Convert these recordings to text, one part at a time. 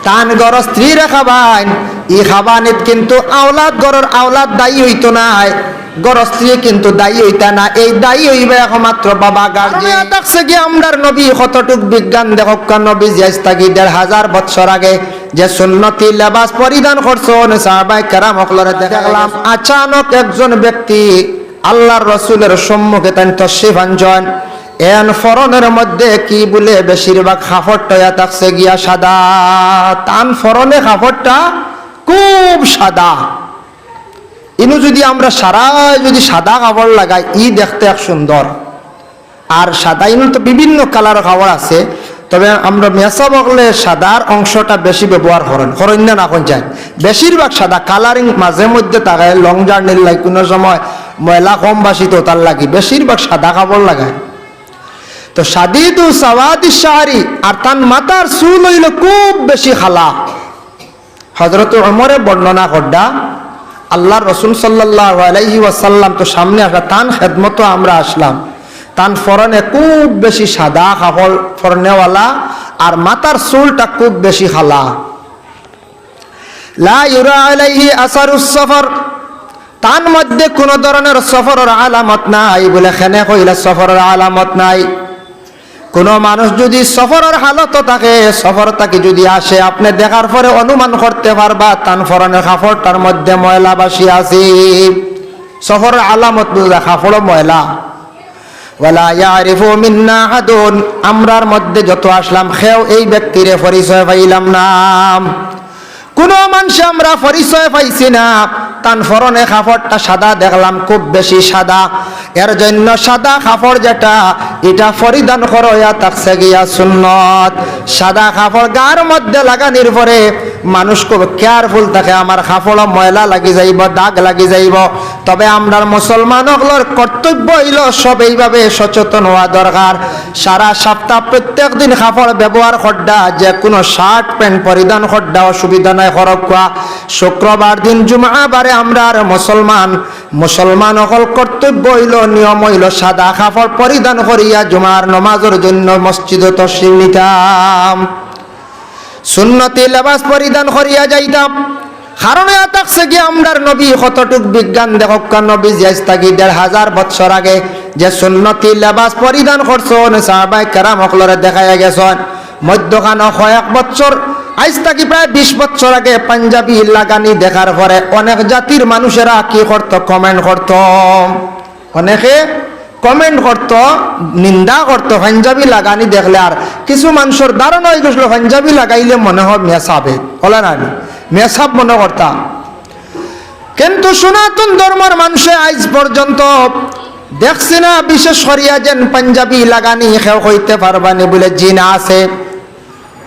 তান গর স্ত্রী খাবান ই খাবানিত কিন্তু আওলাদ গরর আওলাদ দায়ী হইতো না, গর স্ত্রী কিন্তু দায়ী হইতা না। এই দায়ী হইবে একমাত্র বাবা গার্জিয়ান। দেখছে কি আমরার নবী কতটুক বিজ্ঞান দেখক, নবী জিয়াস্তাগি ১৫০০ বছর আগে যে সুন্নতি লেবাস পরিধান করছেন সাহাবায়ে কেরাম হকলরে দেখলাম। আচানক একজন ব্যক্তি আল্লাহর রসুলের সম্মুখে তান তশরিফ আনছেন। এন ফরনের মধ্যে কি বলে বেশিরভাগ কাপড়টা থাকছে গিয়া সাদা। তান ফরনে কাপড়টা খুব সাদা। ইনু যদি আমরা যদি সাদা কাপড় লাগাই ই দেখতে এক সুন্দর। আর সাদা ইনু তো বিভিন্ন কালার কাপড় আছে, তবে আমরা মেসা বকলে সাদার অংশটা বেশি ব্যবহার করেন না এখন যায়। বেশিরভাগ সাদা কালারিং মাঝে মধ্যে তাকায় লং জার্নির লাগে, কোনো সময় ময়লা কম বাসিত তার লাগি বেশিরভাগ সাদা কাপড় লাগায়। তো সাদিদু সাওয়াদি শাহরি, আর তান মাথার চুল হইল খুব বেশি খালা। হযরত ওমরে বর্ণনা করডা আল্লাহর রাসূল সাল্লাল্লাহু আলাইহি ওয়াসাল্লাম তো সামনে আসা, তান খেদমত আমরা আসলাম। তান ফরনে খুব বেশি সাদা কাপড় ফরনেওয়ালা, আর মাথার চুলটা খুব বেশি খালা। লা ইউরা আলাইহি আসারুস সফর, তান মধ্যে কোন ধরনের সফরের আলামত নাই। বলে খেনে কইলা সফরের আলামত নাই। কোন মানুষ যদি সফরের হালত থাকে, সফর থেকে যদি আসে, আপনি দেখার পরে অনুমান করতে পারবা তান ফরনের কাপড়টার মধ্যে ময়লা বাসি আছে। সফরের আলামত বুঝা কাপড় ময়লা। ওয়ালা ইয়ারিফু মিন্না আহাদুন, আমরার মধ্যে যত আসলাম খেও এই ব্যক্তিরে পরিচয় পাইলাম না। কোন মানুষ আমরা পরিচয় পাইছি না। তান ফরনে কাপড়টা সাদা দেখলাম, খুব বেশি সাদা। এর জন্য সাদা কাপড় যেটা এটা পরিধান করা থাকছে গিয়া সুন্নত। সাদা কাপড় গার মধ্যে লাগানির পরে মানুষ খুব কেয়ারফুল থাকে, আমার কাপড় ময়লা লাগি যাইব, দাগ লাগি যাইব। তবে আমরার মুসলমানগুলোর কর্তব্য হইল সব এইভাবে সচেতন হওয়া দরকার। সারা সপ্তাহ প্রত্যেক দিন কাপড় ব্যবহার করডা, যে কোনো শার্ট প্যান্ট পরিধান করডা অসুবিধা নাই খরকা। শুক্রবার দিন জুমা বারে আমরা আর মুসলমান অকল কর্তব্য হইল, নিয়ম হইল সাদা কাপড় পরিধান করিয়া জুমার নমাজের জন্য মসজিদে তশরিফ নিতাম, সুন্নতি লেবাস পরিধান করিয়া যাইতাম। কারণ থাকছে কি আমরার নবী কতটুক বিজ্ঞান দেখক, নবী জিয়াস্তাগি ১৫০০ বছর আগে যে সুন্নতি লেবাস পরিধান করছেন সাহাবায়ে কেরাম হকলরে দেখাইয়া গেছেন। মধ্যখানে কয়েক বছর আজ থেকে প্রায় ২০ বছর আগে পাঞ্জাবি লাগানি দেখার পরে অনেক জাতির মানুষেরা কি করত, কমেন্ট করত। অনেকে কমেন্ট করত, নিন্দা করত পাঞ্জাবি লাগানি দেখলে। আর কিছু মানুষের ধারণা হয়ে গেছিল পাঞ্জাবি লাগাইলে মনে হয় মেসাবে, বলে না মেসাব মনে করতাম। কিন্তু সনাতন ধর্মের মানুষে আজ পর্যন্ত দেখছি না বিশেষ করিয়া যেন পাঞ্জাবি লাগানি কেউ হইতে পারবানি বলে জিনা আছে।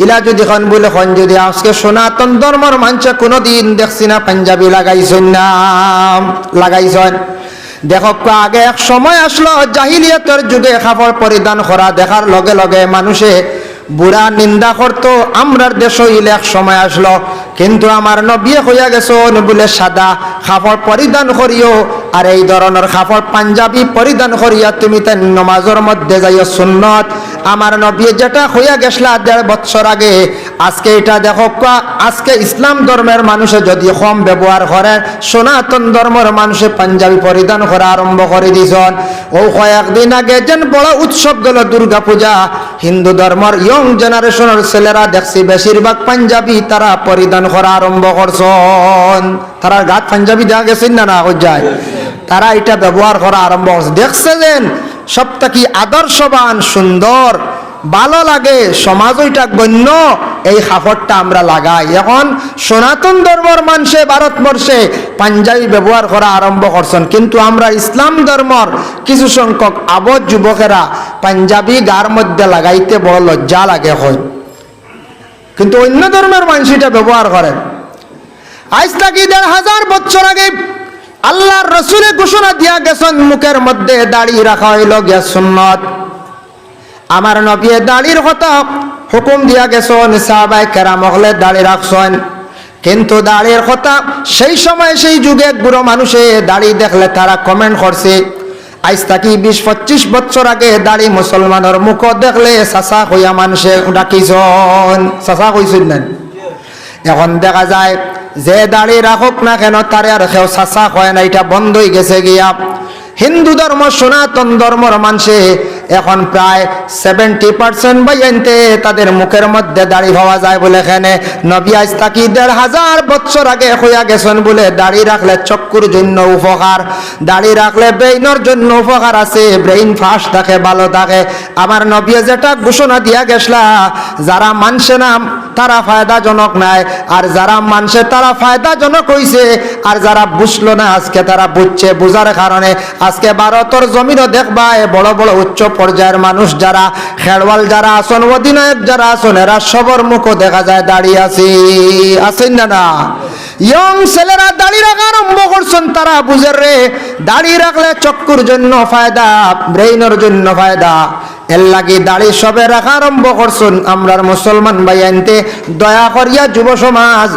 ইলা যদি খন বলে খন যদি আজকে সনাতন ধর্মের মানুষ কোনোদিন দেখছি না পাঞ্জাবি লাগাইছেন না, লাগাইছেন। দেখো আগে এক সময় আসলো জাহিলিয়াতের যুগে কাপড় পরিধান করা দেখার লগে লগে মানুষে বুড়া নিন্দা করতো। আমরার দেশ হইলে এক সময় আসলো, কিন্তু আমার নবী হইয়া গেছো বলে সাদা কাপড় পরিধান করিও, আর এই ধরনের কাপড় পাঞ্জাবি পরিধান করিয়া তুমি তাই নমাজের মধ্যে যাইও সুন্নত। আমার নবী যেটা হইয়া গেছলা ১.৫ বছর আগে, আজকে এটা দেখো আজকে ইসলাম ধর্মের মানুষে যদি কম ব্যবহার করে, সনাতন ধর্মের মানুষে পাঞ্জাবি পরিধান করা আরম্ভ করে দিয়েছেন। ও কয়েকদিন আগে যেন বড় উৎসব গেল দুর্গা পূজা, হিন্দু ধর্মের ইয়ং জেনারেশনের ছেলেরা দেখছি বেশিরভাগ পাঞ্জাবি তারা পরিধান করা আরম্ভ করছেন। তারা গাত পাঞ্জাবি দেওয়া গেছেন না যায়, তারা এটা ব্যবহার করা আরম্ভ করছে। দেখছেন সবটা কি আদর্শবান, সুন্দর, ভালো লাগে, সমাজ ওইটা গণ্য, এই কাপড়টা আমরা লাগাই। এখন সনাতন ধর্মের মানুষে ভারতবর্ষে পাঞ্জাবি ব্যবহার করা আরম্ভ করছেন, কিন্তু আমরা ইসলাম ধর্মর কিছু সংখ্যক আবদ যুবকেরা পাঞ্জাবি গার মধ্যে লাগাইতে বড় লজ্জা লাগে হয়, কিন্তু অন্য ধর্মের মানুষ এটা ব্যবহার করেন। আজ থেকে ১৫০০ বছর আগে আল্লাহর রাসূলে ঘোষণা দিয়া গেছেন মুখের মধ্যে দাড়ি রাখা হইল গিয়া সুন্নত। আমার নবী দাড়ির কথা হুকুম দিয়া গেছেন, সাহাবায়ে কেরাম হলে দাড়ি রাখছেন। কিন্তু দাড়ির কথা সেই সময় সেই যুগে বুড়ো মানুষে দাড়ি দেখলে তারা কমেন্ট করছে। আজ থেকে ২০-২৫ বছর আগে দাড়ি মুসলমানের মুখ দেখলে চাচা কইয়া মানুষে ডাকিছেন, চাচা কইছেন না। এখন দেখা যায় যে দাড়ি রাখুক না কেন তারে আর কেউ চাচা কয় না, এটা বন্ধ হয়ে গেছে গিয়া। হিন্দু ধর্ম সনাতন ধর্মর মানুষে এখন প্রায় 70% বাইনতে তাদের মুখের মধ্যে দাড়ি পাওয়া যায় বলে এখানে নবী আজ তাকি 1500 বছর আগে হইয়া গেছেন বলে দাড়ি রাখলে চক্ষুর জন্য উপকার, দাড়ি রাখলে ব্রেইনের জন্য উপকার আছে, ব্রেইন ফাস্ট থাকে, ভালো থাকে। আমার নবী যেটা ঘোষণা দিয়া গেছলা, যারা মানছে না তারা ফায়দাজনক নাই, আর যারা মানছে তারা ফায়দাজনক হইছে, আর যারা বুঝলো না আজকে তারা বুঝছে। বুঝার কারণে আজকে ভারতের জমিনও দেখবা বড় বড় উচ্চ পর্যায়ের মানুষ যারা, খেলোয়াড় যারা আসন, অধিনায়ক যারা আসন, এরা সবর মুখও দেখা যায় দাড়ি আছেন না। ইয়ং ছেলেরা দাড়ি রাখা আরম্ভ করছেন, তারা বুঝে রে দাড়ি রাখলে চক্ষুর জন্য ফায়দা, ব্রেইনের জন্য ফায়দা। এর লাগি দাড়ি সবে রাখা আরম্ভ করছেন। আমরার মুসলমান ভাই আনতে দয়া করিয়া যুব সমাজ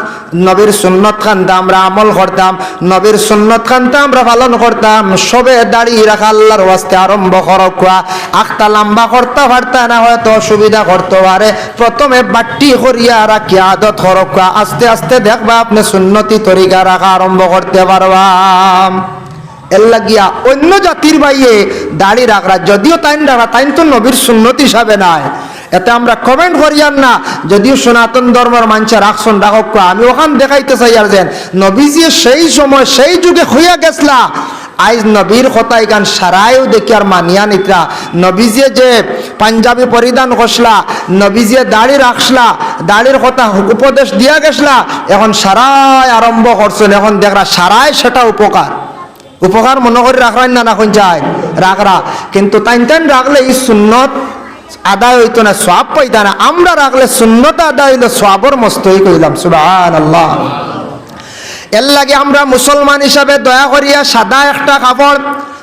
নবীর সুন্নত খানটা আমরা আমল করতাম, নবীর সুন্নত খানটা আমরা পালন করতাম। সবে দাড়ি রাখা আল্লাহর ওয়াস্তে আরম্ভ করবা। আখটা লম্বা করতে পারতা না হয়তো অসুবিধা করতে পারে, প্রথমে বাট্টি করিয়া রাখি আদত করবা, আস্তে আস্তে দেখবা আপনি সুন্নতি তরিকা রাখা আরম্ভ করতে পারবা। এর লাগিয়া অন্য জাতির বাইয়ে দাড়ি রাখরা, যদিও তাইন রাখা, তাইন তো নবীর সুন্নত হিসাবে নাই, এতে আমরা কমেন্ট করিয়ান না। যদিও সনাতন ধর্মের মানুষের রাখছেন রাখক, আমি ওখান দেখাইতে চাই আর যেন নবীজি সেই সময় সেই যুগে হইয়া গেছলা, আজ নবীর কথাই গান সারাইও দেখি আর মানিয়া নিতরা। নবীজিয়ে যে পাঞ্জাবি পরিধান করছলা, নবীজিয়ে দাড়ি রাখছলা, দাড়ির কথা উপদেশ দিয়া গেছলা, এখন সারাই আরম্ভ করছেন। এখন দেখরা সারাই সেটা উপকার মনে করে রাখবেন না, এখন চাই রাখরা, কিন্তু তাইন রাখলে এই সুন্নত আদায় হইতো না, সওয়াব পাইতা না। আমরা রাখলে সুন্নত আদায় হইলো, সওয়াবর মস্তই কইলাম সুবহানাল্লাহ। এর লাগে আমরা মুসলমান হিসাবে দয়া করিয়া সাদা একটা কাপড়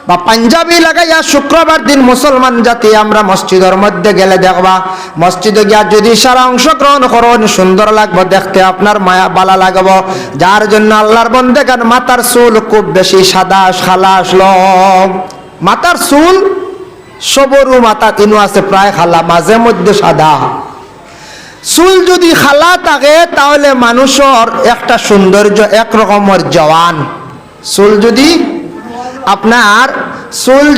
বা পাঞ্জাবি লাগাইয়া শুক্রবার দিন মুসলমান জাতি আমরা মসজিদের মধ্যে গেলে দেখবা, মসজিদে গিয়া যদি সারা অংশগ্রহণ করেন সুন্দর লাগবে দেখতে, আপনার মায়া বালা লাগবো। যার জন্য আল্লাহর বন্দেগান মাথার চুল খুব বেশি সাদা খালাস লম, মাথার চুল সবরু মাথা তিনু আছে প্রায় খালা, মাঝে মধ্যে সাদা। চুল যদি খালা থাকে তাহলে মানুষের একটা সৌন্দর্য একরকমের জওয়ান। চুল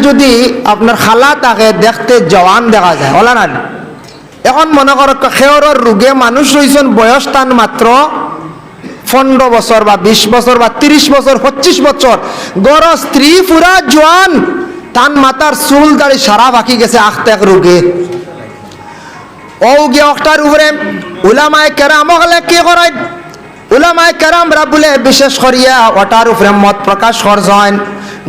যদি আপনার খালা থাকে দেখতে জওয়ান দেখা যায়, হলা না? এখন মনে করো খেয়রের রোগে মানুষ রয়েছেন বয়স তান মাত্র 15 বছর বা 20 বছর বা 30 বছর 25 বছর, গড় স্ত্রী পুরা জওয়ান, তান মাথার চুল দাড়ি সারা বাকি গেছে আখতেক রোগে। ও গিয়ে অক্টার উপরে উলামায়ে কেরাম হলে কি করে, উলামায়ে কেরামরা বলে বিশেষ করিয়া ওটার উপরে মত প্রকাশ করছেন।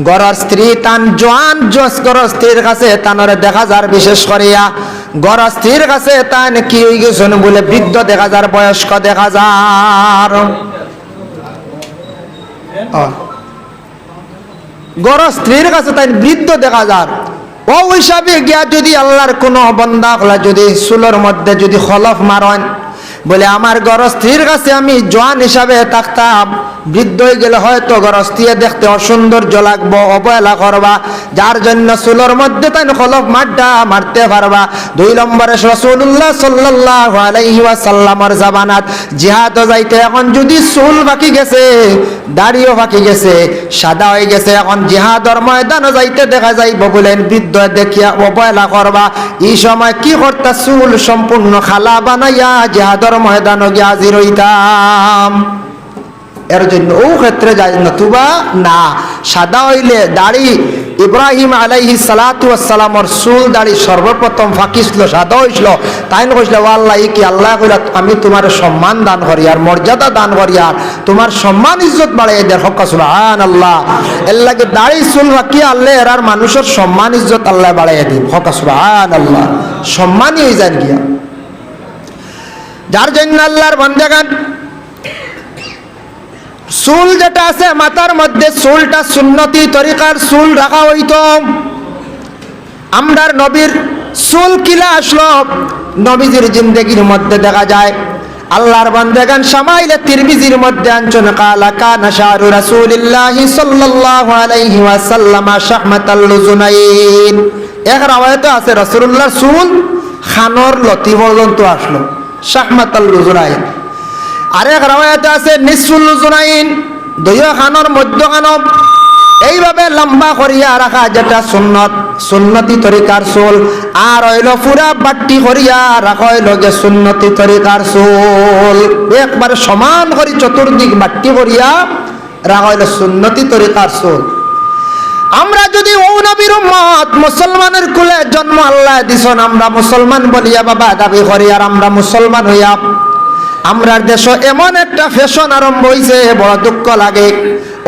গড়ের স্ত্রী তান জোয়ান গড়ের স্ত্রীর কাছে তানরে দেখা যার, বিশেষ করিয়া গড়ের স্ত্রীর কাছে তান কি হয়ে গেছেন বলে বৃদ্ধ দেখা যার, বয়স্ক দেখা যার। গড়ের স্ত্রীর কাছে তাই বৃদ্ধ দেখা যার। ও হিসাবে গিয়া যদি আল্লাহর কোনো বন্দা হলা যদি চুলের মধ্যে যদি খলফ মারেন, বলে আমার গরস্ত্রীর কাছে আমি জোয়ান হিসাবে থাকতাম, বৃদ্ধ হয়ে গেলে হয়তো গরস্ত্রী দেখতে অসৌন্দর্য লাগবো, অবহেলা করবা, যার জন্য চুলের মধ্যে তাই খলফ মারতে পারবা। 2 নম্বরে রাসূলুল্লাহ সাল্লাল্লাহু আলাইহি ওয়াসাল্লামের জামানাত জিহাদ যাইতে এখন যদি চুল বাকি গেছে, দাড়িও বাকি গেছে, সাদা হয়ে গেছে, এখন জিহাদের ময়দানে যাইতে দেখা যাইব বলেন বৃদ্ধ দেখিয়া অবহেলা করবা। এই সময় কি করতা, চুল সম্পূর্ণ খালা বানাইয়া জিহাদের ময়দানে গিয়ে হাজির হইতাম। এর জন্য ও ক্ষেত্রে যাই নতুবা না, সাদা হইলে দাড়ি, ইব্রাহিম আলাইহিস সালাতু ওয়াস সালামের চুল দাড়ি সর্বপ্রথম ফাঁকিছিল, সাদা হইছিল। তাই কইছিল আল্লাহ কি আল্লাহ কইলা আমি তোমার সম্মান দান করি আর মর্যাদা দান করি আর তোমার সম্মান ইজ্জত বাড়াই দেয়, হক সুবহানাল্লাহ। এর লাগে দাড়ি চুল ফাঁকি আল্লাহ এর মানুষের সম্মান ইজ্জত আল্লাহ বাড়াই দিন, হক সুবহানাল্লাহ, সম্মানই হয়ে যান গিয়া। যার জন্য আল্লাহর বান্দাগান চুল যেটা আছে মাথার মধ্যে, চুলটা সুন্নতি তরিকার চুল রাখা হইতো। আমরার নবীর চুল কিলা আসলো, নবীজির জিন্দেগির মধ্যে দেখা যায়। আল্লাহর বান্দাগান শামাইলে তিরমিজির মধ্যে আনছেন, কালা কানা শারু রাসূলিল্লাহি সাল্লাল্লাহু আলাইহি ওয়াসাল্লাম শাহমাতাল লুজুনাইন। এক রাওয়ায়াতে আছে রাসূলুল্লাহর চুল খানর লতি পর্যন্ত আসলো, শাহমাতাল লুজুনাইন। আরেক রাওয়ায়াতে আছে নিসফুল জুনাইন, দুই খানোর মধ্যখানো এইভাবে লম্বা করিয়া রাখা যেটা সুন্নত, সুন্নতি তরিকার চুল। আর হইল পুরা বাট্টি করিয়া রাখা হইল গে সুন্নতি তরিকার চুল, একবারে সমান করি চতুর্দিক বাট্টি করিয়া রাখা হইল সুন্নতি তরিকার চুল। আমরা যদি ও নবীর উম্মত, মুসলমানের কুলে জন্ম আল্লাহ দিছেন, আমরা মুসলমান বলিয়া বাবা দাবি করি, আর আমরা মুসলমান হইয়া আমরার দেশ এমন একটা ফ্যাশন আরম্ভ হইছে, বড় দুঃখ লাগে।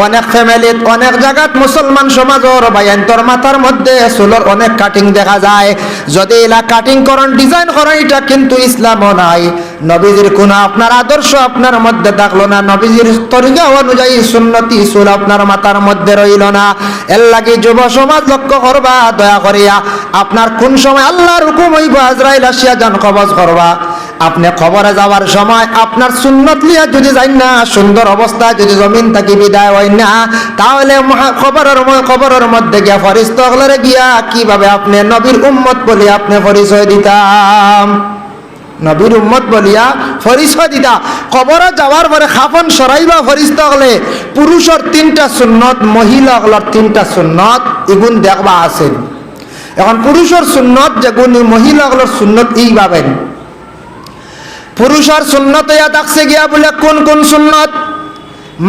অনেক ফ্যামিলিত অনেক জায়গাত মুসলমান সমাজের বায়ান্তর মাথার মধ্যে চুলের অনেক কাটিং দেখা যায়। যদি এলা কাটিং করেন, ডিজাইন করেন, এটা কিন্তু ইসলামও নাই। নবীজির কোন আপনার আদর্শ আপনার মধ্যে থাকলো না, নবীজির তরিকা অনুযায়ী সুন্নতি চুল আপনার মাথার মধ্যে রইল না। এর লাগি যুব সমাজ লক্ষ্য করবা দয়া করিয়া, আপনার কোন সময় আল্লাহর হুকুম হইব আজরাইল আসিয়া জান কবজ করবা, আপনি খবরে যাওয়ার সময় আপনার সুন্নত লিয়া যদি যাই না, সুন্দর অবস্থায় যদি জমিন থাকি বিদায় হয় না, তাহলে খবরের মধ্যে গিয়া ফরিস্তাগণে গিয়া কিভাবে আপনি নবীর উম্মত বলে আপনি পরিচয় দিতাম, নবীর উম্মত বলিয়া পরিচয় দিতা। কবরে যাওয়ার পরে খাফন সরাইবা ফরিস্তাগণে, পুরুষের 3টা সুন্নত, মহিলাগুলোর 3টা সুন্নত, এগুন দেখবা আছেন। এখন পুরুষের সুন্নত যেগুন, মহিলাগুলোর সুন্নত এইভাবে। পুরুষের সুন্নত ইয়া থাকছে গিয়া বলে কোন কোন সুন্নত,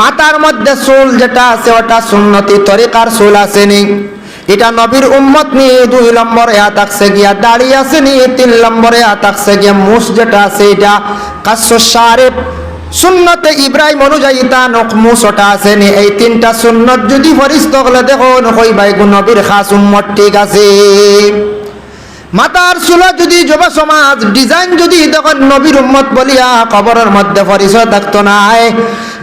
মাথার মধ্যে চুল যেটা আছে ওটা সুন্নতি তরিকার চুল আছে নি, এটা নবীর উম্মত নি। 2 নম্বরে থাকছে গিয়া দাড়ি আছে নি। 3 নম্বরে থাকছে গিয়া মুছ যেটা আছে এটা কাসসু শারিব, সুন্নতে ইব্রাহিম অনুযায়ী তা নকমুছ ওটা আছে নি। এই 3টা সুন্নত যদি ফরিস্তাগণে দেখো কইবা এগুলো নবীর খাস উম্মত, ঠিক আছে। মাথার চুলা যদি যুব সমাজ ডিজাইন যদি দেখেন নবীর উম্মত বলিয়া কবরের মধ্যে পরিচয় থাকতো না।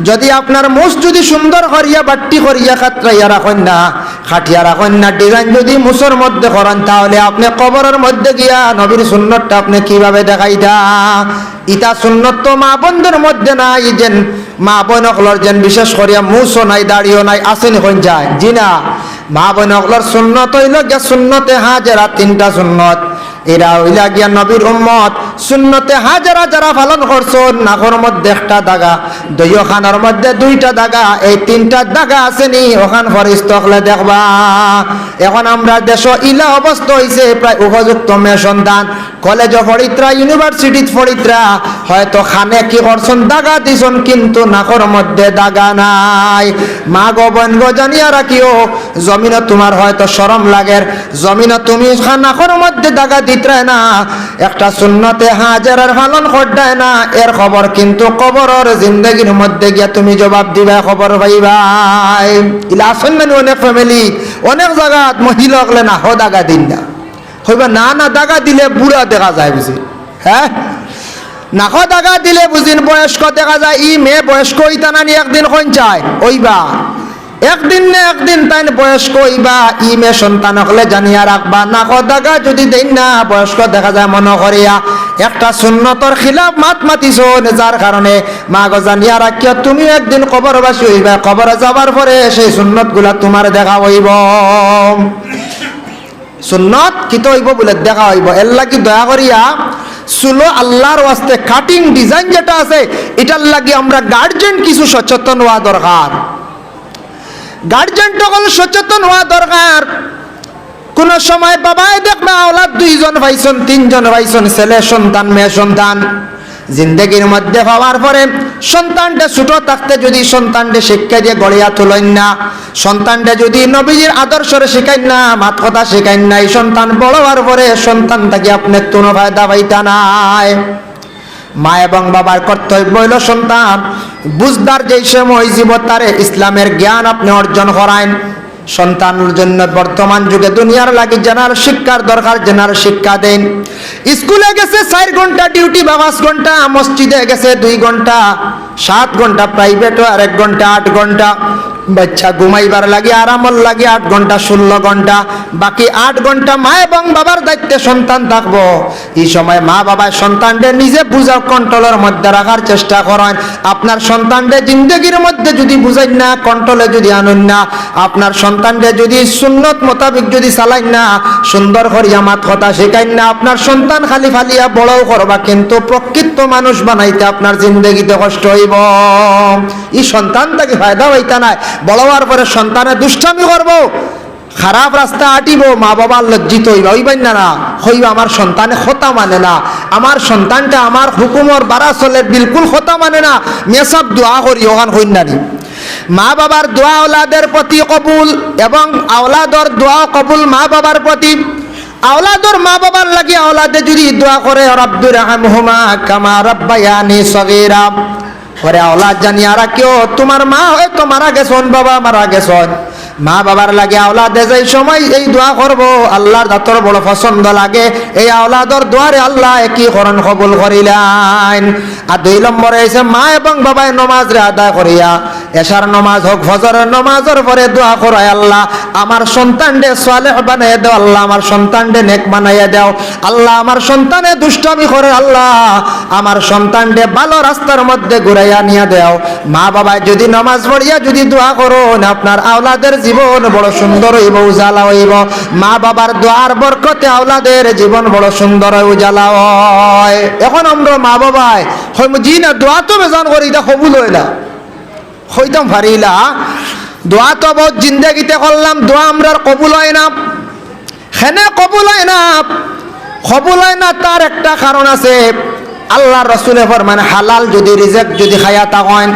যদি আপনার মুখ যদি সুন্দর করিয়া বাট্টি করিয়া খাটরাইয়া রাখেন না, খাটিয়া রাখেন না, ডিজাইন যদি মুসর মধ্যে করেন, তাহলে আপনি কবরের মধ্যে গিয়া নবীর সুন্নতটা আপনি কিভাবে দেখাইতা? ইটা সুন্নত তো মা বোনদের মধ্যে নাই, যেন মা বোন অকলর যেন বিশেষ করিয়া মুছও নাই দাড়িও নাই, আসেনি কোন যায় জি না। মা বোন অকলর সুন্নত হইল গিয়া সুন্নতে হাজেরা 3টা সুন্নত, এরা হইলা গিয়া নবীর উম্মত। সুন্নতে হাজেরা যারা পালন করছেন, নাকের মধ্যে 1টা দাগা, দইখানের মধ্যে 2টা দাগা, এই 3টা দাগা আসেনি, ওখান ফরিস্তাগণে দেখবা। এখন আমরা দেশ ইলা অবস্থা হইছে, প্রায় উপযুক্ত মেয়ে সন্তান কলেজ পড়িত্রা, ইউনিভার্সিটিত পড়িত্রা, হয়তো খানে কি করছেন দাগা দিছেন, কিন্তু নাকের মধ্যে দাগা নাই। মা গো বোন গো জানিয়া রাখিও, জমিনে তোমার হয়তো শরম লাগে, জমিনে তুমি নাকের মধ্যে দাগা দিত্রায় না, একটা সুন্নতে হাজেরার পালন করদায় না, এর খবর কিন্তু কবরের জিন্দগির মধ্যে গিয়া তুমি জবাব দিবা, খবর পাইবাই। ইলা আসেন না অনেক ফ্যামিলি, অনেক জায়গাত মহিলা হলে না হো দাগা দিন না, হইবা না না দাগা দিলে বুড়া দেখা যায় বুঝি, হ্যাঁ নাকো দাগা দিলে বুঝিন বয়স্ক দেখা যায়। ই মেয়ে বয়স্ক হইতা না নি একদিন কোন চায় ওইবা, একদিন না একদিন তাই বয়স্ক হইবা। ই মেয়ে সন্তান হলে জানিয়া রাখবা, নাকো দাগা যদি দেন না বয়স্ক দেখা যায় মনে করিয়া একটা সুন্নতর খিলাফ মাত মাতিছ, যার কারণে মা গো জানিয়া রাখিয়া তুমি একদিন কবরবাসী হইবা, কবরে যাবার পরে সেই সুন্নত গুলা তোমার দেখা হইব। সুন্নত কিতো হইব বলে দেখা হইব। এর লাগি দয়া করিয়া চুলো আল্লাহর ওয়াস্তে কাটিং ডিজাইন যেটা আছে, এটার লাগি আমরা গার্জেন কিছু সচেতন হওয়া দরকার। গার্জেন তখন সচেতন হওয়া দরকার। কোন সময় বাবাই দেখবা ওলাদ 2 জন ভাইছন, 3 জন ভাইছন, ছেলে সন্তান মেয়ে সন্তান, জিন্দগির মধ্যে পাওয়ার পরে সন্তানটা ছোট থাকতে যদি সন্তানটা শিক্ষা দিয়ে গড়িয়া তুলেন না, সন্তানটা যদি নবীজির আদর্শরে শিখাইন না, মাত কথা শিখাইন না, এই সন্তান বড় হওয়ার পরে সন্তানটাকে আপনি কোনো ফায়দা পাইতা নাই। মা এবং বাবার কর্তব্য হইল সন্তান বুঝদার যেই সময় জীবন তারে ইসলামের জ্ঞান আপনি অর্জন করাইন। সন্তানের জন্য বর্তমান যুগে দুনিয়ার লাগি জেনার শিক্ষার দরকার, জেনার শিক্ষা দেন। স্কুলে গেছে 4 ঘন্টা ডিউটি বা 5 ঘন্টা, মসজিদে গেছে 2 ঘন্টা, 7 ঘন্টা প্রাইভেট আর 1 ঘন্টা 8 ঘন্টা, বাচ্চা ঘুমাইবার লাগে আরামর লাগে 8 ঘন্টা 16 ঘন্টা, বাকি 8 ঘন্টা মা এবং বাবার দায়িত্বে সন্তান থাকবো। এই সময় মা বাবা সন্তানদের নিজে বুঝা কন্ট্রোলের মধ্যে রাখার চেষ্টা করেন। আপনার সন্তানদের জিন্দগির মধ্যে যদি বুঝাই না, কন্ট্রোলে যদি আনুন না, আপনার সন্তানদের যদি সুন্নত মোতাবেক যদি চালাইন না, সুন্দর করিয়া মাত কথা শেখাইন না, আপনার সন্তান খালি ফালিয়া বড়ও করবা, কিন্তু প্রকৃত মানুষ বানাইতে আপনার জিন্দগিতে কষ্ট হইব। হইব। এই সন্তানটাকে ফায়দা হইতা নাই, বড় হওয়ার পরে সন্তানে দুষ্টামি করব, খারাপ রাস্তা আটিব, মা বাবার লজ্জিত হইবা, হইবেন না না হইব। আমার সন্তানে খোতা মানে না, আমার সন্তানটা আমার হুকুমর বারা চলে, বিলকুল খোতা মানে না, মেসব দোয়া করি ওখান হইন নানি। মা বাবার দোয়া আওলাদের প্রতি কবুল, এবং আওলাদর দোয়া কবুল মা বাবার প্রতি। আওলাদর মা বাবার লাগি আওলাদে যদি দোয়া করে রব্বির রহমহুমা কামা রাব্বায়ানি সগীরা, পরে আওলাদ জানি আর কেউ তোমার মা হয়তো মারা গেছন, বাবা মারা গেছন, মা বাবার লাগে আওলাদে যেই সময় এই দোয়া করব আল্লাহর দাতর বড় পছন্দ লাগে, এই আওলাদর দোয়ারে আল্লাহ একই করণ কবুল করিলেন। আর 2 নম্বরে এসে মা এবং বাবায় নমাজ রে আদায় করিয়া, এশার নমাজ হোক ফজরের নমাজের পরে দোয়া করায় আল্লাহ আমার সন্তানকে সালেহ বানাইয়া দাও, আল্লাহ আমার সন্তানকে নেক বানাইয়া দাও, আল্লাহ আমার সন্তানে দুষ্টামি করে আল্লাহ আমার সন্তানকে ভালো রাস্তার মধ্যে ঘুরাইয়া নিয়ে দাও। মা বাবায় যদি নমাজ পড়িয়া যদি দোয়া করো আপনার আওলাদের জীবন বড় সুন্দর হইব, উজালা হইব। মা বাবার দোয়ার বরকতে আওলাদের জীবন বড় সুন্দর উজালা হয়। এখন আমরা মা বাবায় জি না দোয়া তো বেজান করি, এটা কবুল হয় না, হইতাম পারিলা। দোয়া তো বহুত জিন্দেগিতে করলাম, দোয়া আমরা কবুল হয় না। হেনে কবুল হয় না, কবুল হয় না তার একটা কারণ আছে। আল্লাহ রসুলে ফরমান হালাল যদি রিজেক যদি খাইয়া থাকেন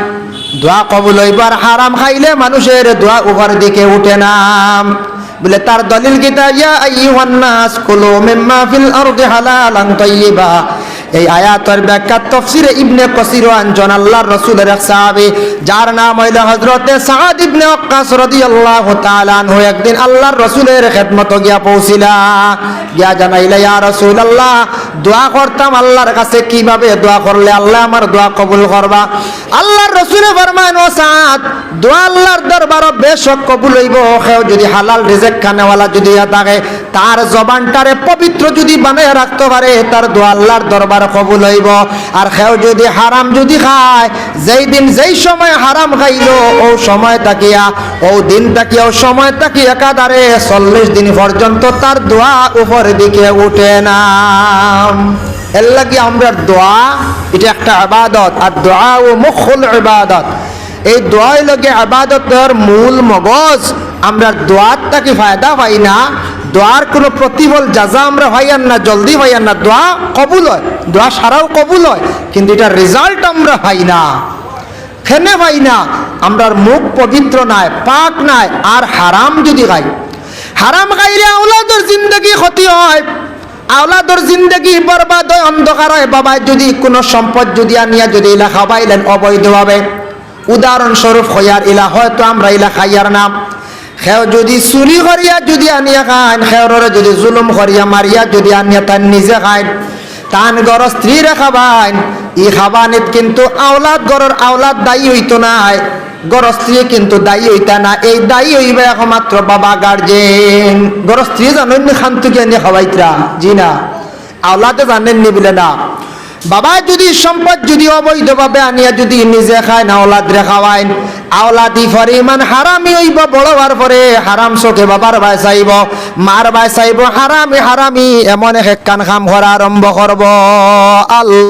দোয়া কবুল হইবার, হারাম খাইলে মানুষের দোয়া উপর দিকে উঠে না। বলে তার দলিল কিতা, ইয়া আইয়ুহান নাস কুলু মিম্মা ফিল আরদি হালালান তাইয়্যিবা। এই আয়াতের ব্যাখ্যা তাফসীরে ইবনে কাসির আনজন আল্লাহর রাসূলের এক সাহাবী যার নাম হইল হযরতে সাদ ইবনে ওয়াক্কাস রাদিয়াল্লাহু তাআলা আনহু, একদিন আল্লাহর রাসূলের খেদমতে গিয়া পৌঁছিলা, গিয়া জানাইলা ইয়া রাসূলুল্লাহ দোয়া করতাম আল্লাহর কাছে, কিভাবে দোয়া করলে আল্লাহ আমার দোয়া কবুল করবা? আল্লাহর রাসূলে ফরমায় ও সাদ দোয়া আল্লাহর দরবারে বেশক কবুল হইব, কেউ যদি হালাল রিজিক খানেওয়ালা যদি থাকে তার জবানটারে পবিত্র যদি বানায় রাখতে পারে তার দোয়া আল্লাহর দরবার কবুল হইব। আর কেউ যদি হারাম যদি খায়, যেই দিন যেই সময় হারাম খাইলো ও সময় তাকিয়া ও দিন তাকিয়া ও সময় তাকিয়া একাধারে 40 দিন পর্যন্ত তার দোয়া উপর দিকে উঠে না। এর লাগি আমরা দোয়া এটা একটা ইবাদত, আর দোয়া ও মুখুল ইবাদত। এই দোয়াই লগে ইবাদতের মূল মগজ। আমরা দোয়ার তাকে ফায়দা পাই না, দোয়ার কোনো প্রতিফল যাজা আমরা পাইয়ান না, জলদি পাইয়ান না। দোয়া কবুল হয়, দোয়া সারাও কবুল হয়, কিন্তু এটা রেজাল্ট আমরা পাই না। খেনে পাই না, আমরার মুখ পবিত্র নাই, পাক নাই। আর হারাম যদি খাই, হারাম খাইলে আওলাদের জিন্দগি ক্ষতি হয়, আওলাদের জিন্দগি বরবাদ হয়, অন্ধকার হয়। বাবায় যদি কোনো সম্পদ যদি আনিয়া যদি ইলা খাবাইলেন অবৈধভাবে, উদাহরণস্বরূপ হইয়ার ইলা হয়তো আমরা ইলা খাইয়ার নাম, খেও যদি চুরি করিয়া যদি আনিয়া খান, খেওরে যদি জুলুম করিয়া মারিয়া যদি আনিয়া তান নিজে খান, তান গর স্ত্রীরে খাবাইন, ই খাবানিত কিন্তু আওলাদ গরর আওলাদ দায়ী হইতো নাই, গর স্ত্রী কিন্তু দায়ী হইতা না। এই দায়ী হইবে একমাত্র বাবা গার্জেন। গর স্ত্রী জানেন নি খান থেকে আনিয়া খাওয়াইতরা? জি না, আওলাদে জানেননি বলে না। বাবা যদি সম্পদ যদি অবৈধভাবে আনিয়া যদি নিজে খায় না আওলাদ রে খাওয়াইন, আওলাদি পরিমাণ হারামি হইব। বড় হওয়ার পরে হারাম চোখে বাবার ভাই চাইব, মার ভাই চাইব, হারামি হারামি এমন এক কান কাম করা আরম্ভ করব। আল্লাহ